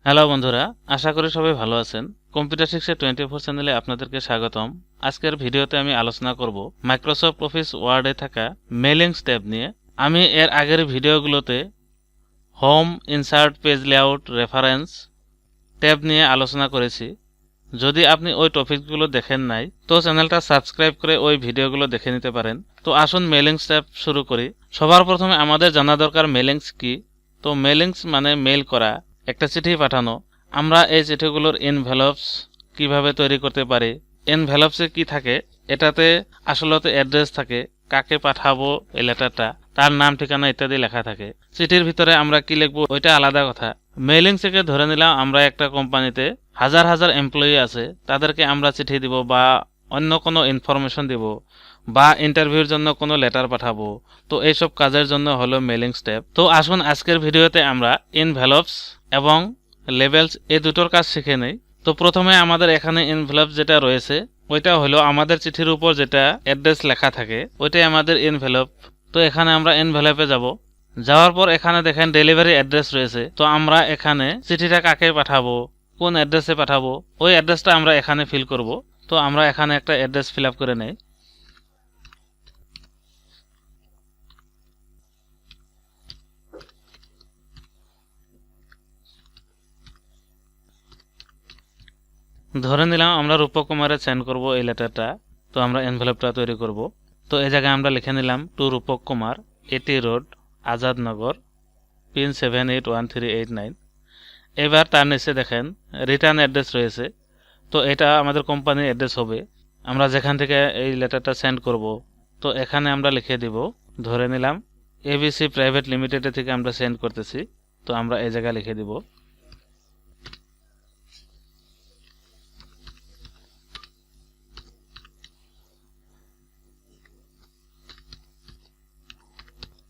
Hello বন্ধুরা, আশা করি সবাই ভালো আছেন। কম্পিউটার শিক্ষা 24 চ্যানেলে আপনাদেরকে স্বাগতম। আজকের ভিডিওতে আমি আলোচনা করব মাইক্রোসফট অফিস ওয়ার্ডে থাকা মেলিংস ট্যাব নিয়ে। আমি এর আগের ভিডিওগুলোতে home, insert, page layout, reference tab নিয়ে আলোচনা করেছি। যদি আপনি ওই টপিকগুলো দেখেন নাই তো চ্যানেলটা সাবস্ক্রাইব করে ওই ভিডিওগুলো দেখে নিতে পারেন। তো আসুন মেলিংস ট্যাব শুরু করি। সবার প্রথমে আমাদের জানা দরকার মেলিংস কি। তো মেলিংস মানে মেইল করা, একটা চিঠি পাঠানো। আমরা এই চিঠিগুলোর এনভেলপস কিভাবে তৈরি করতে পারি, এনভেলপসে কি থাকে, এটাতে আসলে অ্যাড্রেস থাকে, কাকে পাঠাবো এই লেটারটা, তার নাম ঠিকানা ইত্যাদি লেখা থাকে। চিঠির ভিতরে আমরা কি লিখবো ওইটা আলাদা কথা। মেইলিং থেকে ধরে নিলাম আমরা একটা কোম্পানিতে হাজার হাজার এমপ্লয়ি আছে, তাদেরকে আমরা চিঠি দিব বা অন্য কোনো ইনফরমেশন দিব বা ইন্টারভিউর জন্য কোনো লেটার পাঠাবো। তো এইসব কাজের জন্য হলো মেইলিং স্টেপ। তো আসুন আজকের ভিডিওতে আমরা এনভেলপস এবং লেবেলস এই দুটোর কাজ শিখে নেই। তো প্রথমে আমাদের এখানে এনভেলপস যেটা রয়েছে ওইটা হলো আমাদের চিঠির উপর যেটা অ্যাড্রেস লেখা থাকে ওইটাই আমাদের এনভেলপ। তো এখানে আমরা এনভেলপে যাব। যাওয়ার পর এখানে দেখেন ডেলিভারি অ্যাড্রেস রয়েছে। তো আমরা এখানে চিঠিটা কাকে পাঠাবো, কোন অ্যাড্রেসে পাঠাবো, ওই অ্যাড্রেসটা আমরা এখানে ফিল করব। তো আমরা এখানে একটা অ্যাড্রেস ফিল আপ করে নেই। ধরে নিলাম আমরা রূপক কুমারে সেন্ড করব এই লেটারটা। তো আমরা এনভেলপটা তৈরি করব। তো এই জায়গায় আমরা লিখে নিলাম টু রূপক কুমার, 80 রোড, আজাদনগর, পিন 781389। এবার তার নিচে দেখেন রিটার্ন অ্যাড্রেস রয়েছে। তো এটা আমাদের কোম্পানির অ্যাড্রেস হবে, আমরা যেখান থেকে এই লেটারটা সেন্ড করব। তো এখানে আমরা লিখে দিব, ধরে নিলাম এবিসি প্রাইভেট লিমিটেড থেকে আমরা সেন্ড করতেছি। তো আমরা এই জায়গায় লিখে দিব।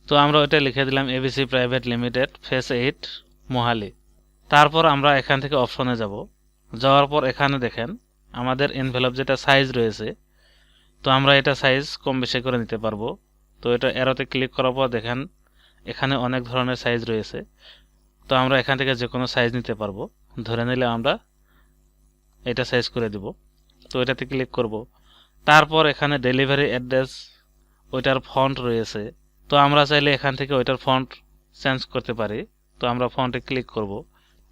তো আমরা ওইটা লিখে দিলাম ABC private limited, face 8, Mohali. তারপর আমরা এখান থেকে অপশনে যাব। যাওয়ার পর এখানে দেখেন আমাদের এনভেলপ যেটা সাইজ রয়েছে, তো আমরা এটা সাইজ কম বেশি করে নিতে পারবো। তো এটা এরোতে ক্লিক করার পর দেখেন এখানে অনেক ধরনের সাইজ রয়েছে। তো আমরা এখান থেকে যে কোনো সাইজ নিতে পারবো। ধরে নিলে আমরা এটা সাইজ করে দিব। তো এটাতে ক্লিক করব। তারপর এখানে ডেলিভারি অ্যাড্রেস ওইটার ফন্ট রয়েছে। তো আমরা চাইলে এখান থেকে ওইটার ফন্ট চেঞ্জ করতে পারি। তো আমরা ফন্টে ক্লিক করব।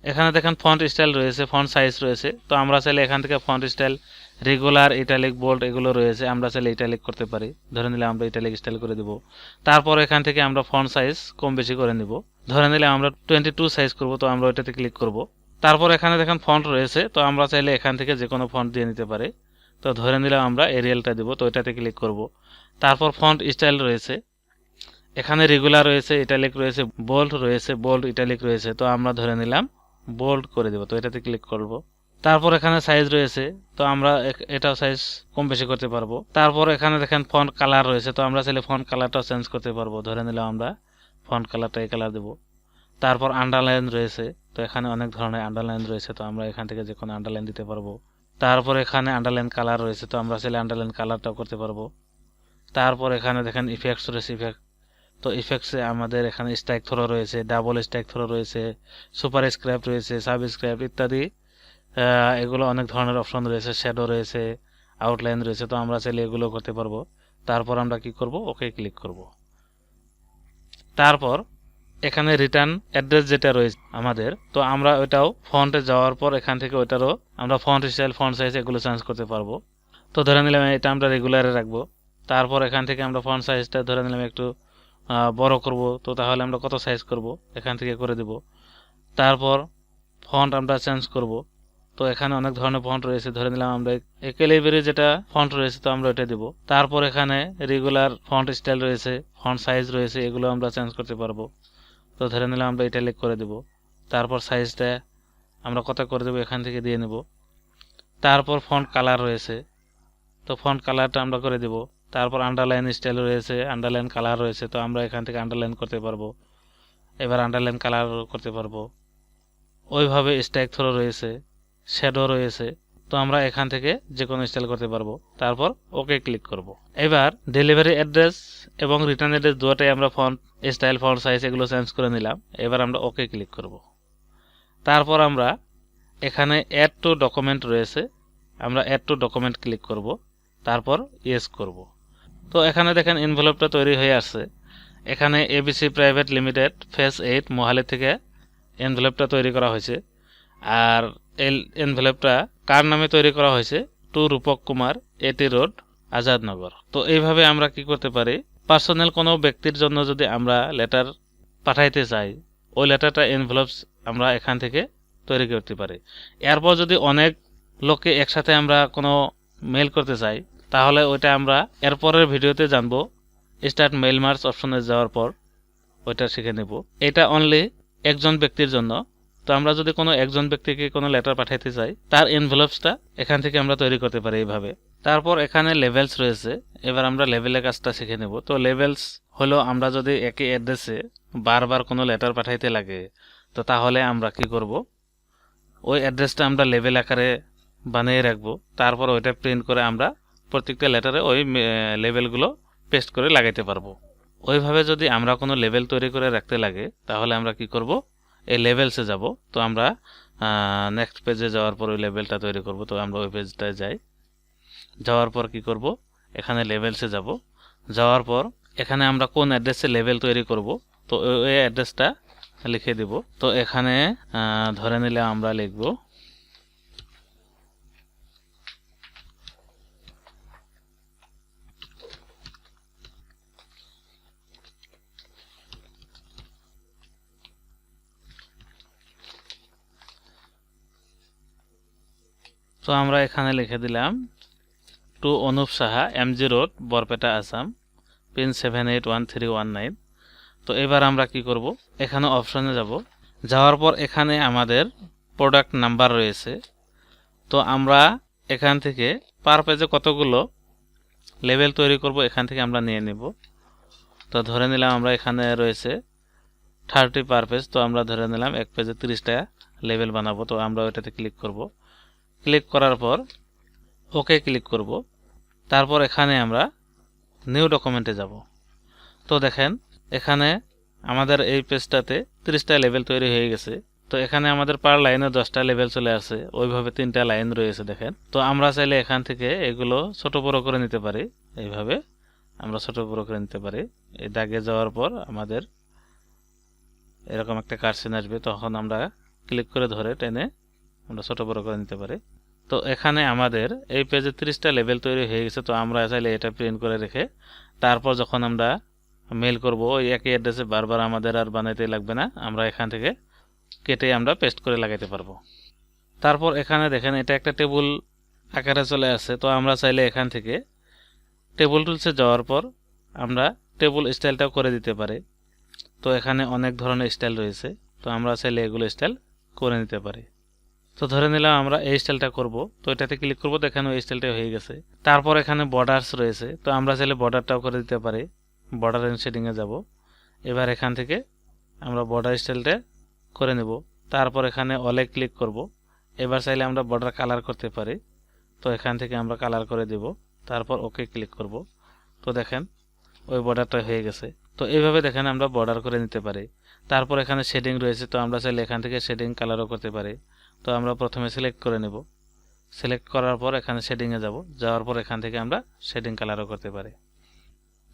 এখানে দেখেন ফন্ট স্টাইল রয়েছে, ফন্ট সাইজ রয়েছে। তো আমরা চাইলে এখান থেকে font style regular, italic, bold এগুলো রয়েছে, আমরা চাইলে ইটালিক করতে পারি। ধরে নিলে আমরা ইটালিক স্টাইল করে দিব। তারপর এখান থেকে আমরা ফন্ট সাইজ কম বেশি করে নিব। ধরে নিলে আমরা 22 সাইজ করব। তো আমরা ওইটাতে ক্লিক করব। তারপর এখানে দেখেন ফন্ট রয়েছে। তো আমরা চাইলে এখান থেকে যে কোনো ফন্ট দিয়ে নিতে পারি। তো ধরে নিলাম আমরা এরিয়ালটা দিব। তো ওইটাতে ক্লিক করব। তারপর ফন্ট স্টাইল রয়েছে, এখানে রেগুলার রয়েছে, ইটালিক রয়েছে, বোল্ড রয়েছে, বোল্ড ইটালিক রয়েছে। তো আমরা ধরে নিলাম বোল্ড করে দেব। তো এটাতে ক্লিক করব। তারপর এখানে সাইজ রয়েছে। তো আমরা এটাও সাইজ কম বেশি করতে পারবো। তারপর এখানে দেখেন ফন্ট কালার রয়েছে। তো আমরা চাইলে ফন্ট কালারটাও চেঞ্জ করতে পারবো। ধরে নিলাম আমরা ফন্ট কালারটা এই কালার দেব। তারপর আন্ডারলাইন রয়েছে। তো এখানে অনেক ধরনের আন্ডারলাইন রয়েছে। তো আমরা এখান থেকে যে কোনো আন্ডারলাইন দিতে পারবো। তারপর এখানে আন্ডারলাইন কালার রয়েছে। তো আমরা চাইলে আন্ডারলাইন কালারটাও করতে পারবো। তারপর এখানে দেখেন ইফেক্টস রয়েছে, তো ইফেক্টসে আমাদের এখানে স্ট্রাইক থ্রো রয়েছে, ডাবল স্ট্রাইক থ্রো রয়েছে, সুপার স্ক্র্যাপ রয়েছে, সাব স্ক্র্যাপ ইত্যাদি। এগুলো অনেক ধরনের অপশন রয়েছে, শ্যাডো রয়েছে, আউটলাইন রয়েছে। তো আমরা চাইলে এগুলো করতে পারবো। তারপর আমরা কি করব, ওকে ক্লিক করব। তারপর এখানে রিটার্ন অ্যাড্রেস যেটা রয়েছে আমাদের, তো আমরা ওইটাও ফন্টে যাওয়ার পর এখান থেকে ওইটারও আমরা ফন্ট স্টাইল, ফন্ট সাইজ এগুলো চেঞ্জ করতে পারবো। তো ধরে নিলাম এটা আমরা রেগুলারে রাখবো। তারপর এখান থেকে আমরা ফন্ট সাইজটা ধরে নিলাম একটু বড় করব। তো তাহলে আমরা কত সাইজ করব এখান থেকে করে দেব। তারপর ফন্ট আমরা চেঞ্জ করব। তো এখানে অনেক ধরনের ফন্ট রয়েছে, ধরে নিলাম আমরা একেলেবেরি যেটা ফন্ট রয়েছে, তো আমরা ওটা দেব। তারপর এখানে রেগুলার ফন্ট স্টাইল রয়েছে, ফন্ট সাইজ রয়েছে, এগুলো আমরা চেঞ্জ করতে পারবো। তো ধরে নিলাম আমরা ইটালিক করে দেব। তারপর সাইজটা আমরা কত করে দেব এখান থেকে দিয়ে নেব। তারপর ফন্ট কালার রয়েছে, তো ফন্ট কালারটা আমরা করে দেব। তারপর আন্ডারলাইন স্টাইল রয়েছে, আন্ডারলাইন কালার রয়েছে। তো আমরা এখান থেকে আন্ডারলাইন করতে পারবো। এবার আন্ডারলাইন কালার করতে পারবো। ওইভাবে স্ট্রাইক থ্রো রয়েছে, শ্যাডো রয়েছে। তো আমরা এখান থেকে যে কোনো স্টাইল করতে পারবো। তারপর ওকে ক্লিক করব। এবার ডেলিভারি অ্যাড্রেস এবং রিটার্ন অ্যাড্রেস দুটোই আমরা ফন্ট স্টাইল, ফন্ট সাইজ এগুলো চেঞ্জ করে নিলাম। এবার আমরা ওকে ক্লিক করব। তারপর আমরা এখানে অ্যাড টু ডকুমেন্ট রয়েছে, আমরা অ্যাড টু ডকুমেন্ট ক্লিক করব, তারপর ইয়েস করব। তো এখানে দেখেন এনভেলপটা তৈরি হয়ে আসছে। এখানে ABC private limited phase 8 Mohali থেকে এনভেলপটা তৈরি করা হয়েছে। আর এই এনভেলপটা কার নামে তৈরি করা হয়েছে? টু রূপক কুমার, এটি রোড, আজাদনগর। তো এইভাবে আমরা কি করতে পারি, পার্সোনাল কোনো ব্যক্তির জন্য যদি আমরা লেটার পাঠাইতে চাই, ওই লেটারটা এনভেলপস আমরা এখান থেকে তৈরি করতে পারি। এরপর যদি অনেক লোককে একসাথে আমরা কোনো মেল করতে চাই, তাহলে ওইটা আমরা এরপরের ভিডিওতে জানবো। স্টার্ট মেইল মার্জ অপশনে যাওয়ার পর ওইটা শিখে নেব। এটা অনলি একজন ব্যক্তির জন্য। তো আমরা যদি কোনো একজন ব্যক্তিকে কোনো লেটার পাঠাইতে চাই, তার এনভেলপসটা এখান থেকে আমরা তৈরি করতে পারি এইভাবে। তারপর এখানে লেভেলস রয়েছে, এবার আমরা লেভেলের কাজটা শিখে নেব। তো লেভেলস হলো আমরা যদি একই অ্যাড্রেসে বারবার কোনো লেটার পাঠাইতে লাগে, তো তাহলে আমরা কি করব, ওই অ্যাড্রেসটা আমরা লেভেল আকারে বানিয়ে রাখবো। তারপর ওইটা প্রিন্ট করে আমরা প্রত্যেকটা লেটারে ওই লেভেলগুলো পেস্ট করে লাগাইতে পারবো। ওইভাবে যদি আমরা কোনো লেভেল তৈরি করে রাখতে লাগে, তাহলে আমরা কি করব, এই লেভেলসে যাব। তো আমরা নেক্সট পেজে যাওয়ার পর ওই লেভেলটা তৈরি করব। তো আমরা ওই পেজটায় যাই, যাওয়ার পর কি করব, এখানে লেভেলসে যাব। যাওয়ার পর এখানে আমরা কোন অ্যাড্রেসে লেভেল তৈরি করব, তো ওই অ্যাড্রেসটা লিখে দিব। তো এখানে ধরে নিলে আমরা লিখব তো আমরা এখানে লিখে দিলাম to Anup Saha, MG road, Barpeta, Assam, pin 781319। তো এবার আমরা কি করব, এখানে অপশনে যাব। যাওয়ার পর এখানে আমাদের প্রোডাক্ট নাম্বার রয়েছে। তো আমরা এখান থেকে পার পেজে কতগুলো লেভেল তৈরি করব এখান থেকে আমরা নিয়ে নিব। তো ধরে নিলাম আমরা এখানে রয়েছে 30 পার পেজ। তো আমরা ধরে নিলাম এক পেজে 30টা লেভেল বানাবো। তো আমরা ওইটাতে ক্লিক করব। ক্লিক করার পর ওকে ক্লিক করব। তারপর এখানে আমরা নিউ ডকুমেন্টে যাব। তো দেখেন এখানে আমাদের এই পেজটাতে 30টা লেভেল তৈরি হয়ে গেছে। তো এখানে আমাদের পার লাইনে 10টা লেভেল চলে আসে, ওইভাবে 3টা লাইন রয়েছে দেখেন। তো আমরা চাইলে এখান থেকে এগুলো ছোট বড় করে নিতে পারি, এইভাবে আমরা ছোট বড় করে নিতে পারি। এই দাগে যাওয়ার পর আমাদের এরকম একটা কার্সিন আসবে, তখন আমরা ক্লিক করে ধরে টেনে আমরা ছোট বড় করে নিতে পারি। তো এখানে আমাদের এই পেজে 30টা লেভেল তৈরি হয়ে গেছে। তো আমরা চাইলে এটা প্রিন্ট করে রেখে তারপর যখন আমরা মেল করব, ওই একই অ্যাড্রেসে বারবার আমাদের আর বানাইতে লাগবে না, আমরা এখান থেকে কেটে আমরা পেস্ট করে লাগাইতে পারবো। তারপর এখানে দেখেন এটা একটা টেবিল আকারে চলে আসছে। তো আমরা চাইলে এখান থেকে টেবিল টুলসে যাওয়ার পর আমরা টেবিল স্টাইলটাও করে দিতে পারি। তো এখানে অনেক ধরনের স্টাইল রয়েছে, তো আমরা চাইলে এগুলো স্টাইল করে নিতে পারি। তো ধরে নিলাম আমরা এই স্টাইলটা করব। তো এটাতে ক্লিক করব, দেখেন ওই স্টাইলটা হয়ে গেছে। তারপর এখানে বর্ডারস রয়েছে, তো আমরা চাইলে বর্ডারটাও করে দিতে পারি। বর্ডার এন্ড শেডিংয়ে যাব। এবার এখান থেকে আমরা বর্ডার স্টাইলটা করে নেব। তারপর এখানে অলে ক্লিক করব। এবার চাইলে আমরা বর্ডার কালার করতে পারি। তো এখান থেকে আমরা কালার করে দেব। তারপর ওকে ক্লিক করব। তো দেখেন ওই বর্ডারটা হয়ে গেছে। তো এইভাবে দেখেন আমরা বর্ডার করে নিতে পারি। তারপর এখানে শেডিং রয়েছে, তো আমরা চাইলে এখান থেকে শেডিং কালারও করতে পারি। তো আমরা প্রথমে সিলেক্ট করে নেব। সিলেক্ট করার পর এখানে শেডিংয়ে যাব। যাওয়ার পর এখান থেকে আমরা শেডিং কালারও করতে পারি।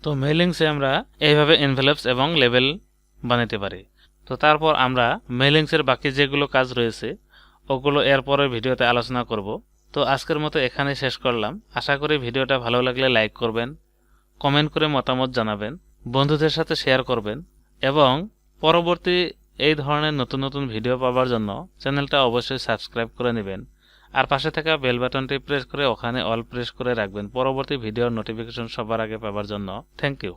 তো মেইলিংসে আমরা এইভাবে এনভেলপস এবং লেবেল বানাতে পারি। তো তারপর আমরা মেইলিংসের বাকি যেগুলো কাজ রয়েছে ওগুলো এরপরের ভিডিওতে আলোচনা করব। তো আজকের মতো এখানে শেষ করলাম। আশা করি ভিডিওটা ভালো লাগলে লাইক করবেন, কমেন্ট করে মতামত জানাবেন, বন্ধুদের সাথে শেয়ার করবেন এবং পরবর্তী এই ধরনের নতুন নতুন ভিডিও পাওয়ার জন্য চ্যানেলটা অবশ্যই সাবস্ক্রাইব করে নেবেন। আর পাশে থাকা বেল বাটনটি প্রেস করে ওখানে অল প্রেস করে রাখবেন পরবর্তী ভিডিওর নোটিফিকেশন সবার আগে পাওয়ার জন্য। Thank you.